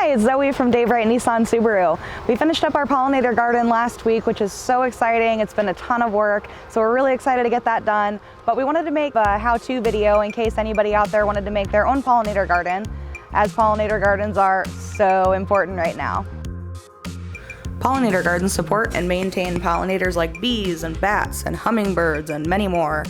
Hi, it's Zoe from Wright Nissan Subaru. We finished up our pollinator garden last week, which is so exciting. It's been a ton of work, so we're really excited to get that done. But we wanted to make a how-to video in case anybody out there wanted to make their own pollinator garden, as pollinator gardens are so important right now. Pollinator gardens support and maintain pollinators like bees and bats and hummingbirds and many more.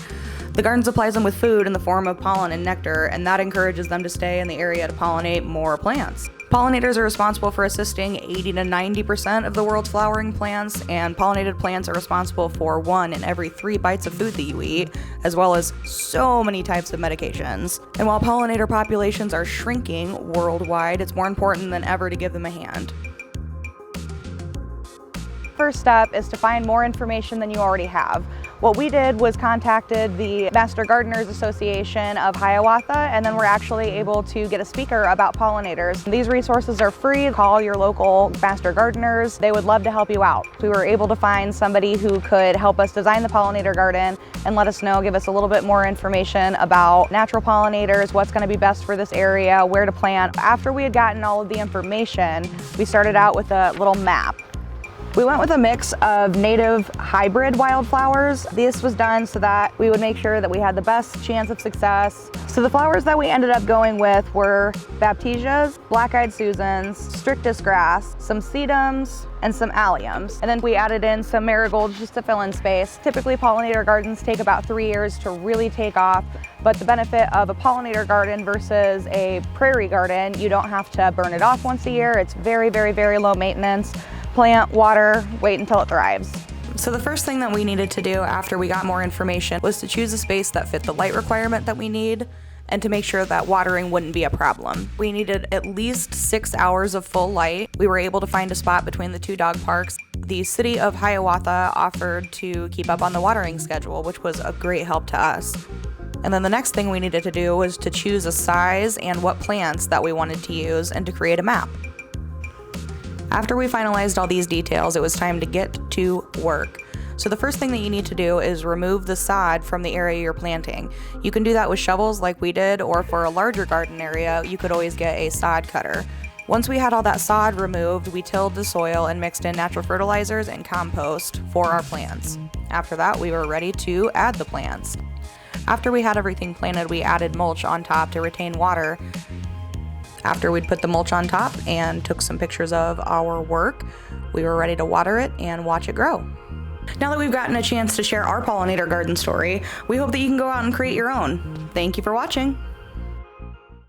The garden supplies them with food in the form of pollen and nectar, and that encourages them to stay in the area to pollinate more plants. Pollinators are responsible for assisting 80 to 90% of the world's flowering plants, and pollinated plants are responsible for 1 in every 3 bites of food that you eat, as well as so many types of medications. And while pollinator populations are shrinking worldwide, it's more important than ever to give them a hand. First step is to find more information than you already have. What we did was contacted the Master Gardeners Association of Hiawatha, and then we're actually able to get a speaker about pollinators. These resources are free. Call your local Master Gardeners. They would love to help you out. We were able to find somebody who could help us design the pollinator garden and let us know, give us a little bit more information about natural pollinators, what's going to be best for this area, where to plant. After we had gotten all of the information, we started out with a little map. We went with a mix of native hybrid wildflowers. This was done so that we would make sure that we had the best chance of success. So the flowers that we ended up going with were baptisias, black-eyed Susans, strictus grass, some sedums, and some alliums. And then we added in some marigolds just to fill in space. Typically pollinator gardens take about 3 years to really take off, but the benefit of a pollinator garden versus a prairie garden, you don't have to burn it off once a year. It's very, very, very low maintenance. Plant, water, wait until it thrives. So the first thing that we needed to do after we got more information was to choose a space that fit the light requirement that we need and to make sure that watering wouldn't be a problem. We needed at least 6 hours of full light. We were able to find a spot between the 2 dog parks. The city of Hiawatha offered to keep up on the watering schedule, which was a great help to us. And then the next thing we needed to do was to choose a size and what plants that we wanted to use and to create a map. After we finalized all these details, it was time to get to work. So the first thing that you need to do is remove the sod from the area you're planting. You can do that with shovels like we did, or for a larger garden area, you could always get a sod cutter. Once we had all that sod removed, we tilled the soil and mixed in natural fertilizers and compost for our plants. After that, we were ready to add the plants. After we had everything planted, we added mulch on top to retain water. After we'd put the mulch on top and took some pictures of our work, we were ready to water it and watch it grow. Now that we've gotten a chance to share our pollinator garden story, we hope that you can go out and create your own. Thank you for watching.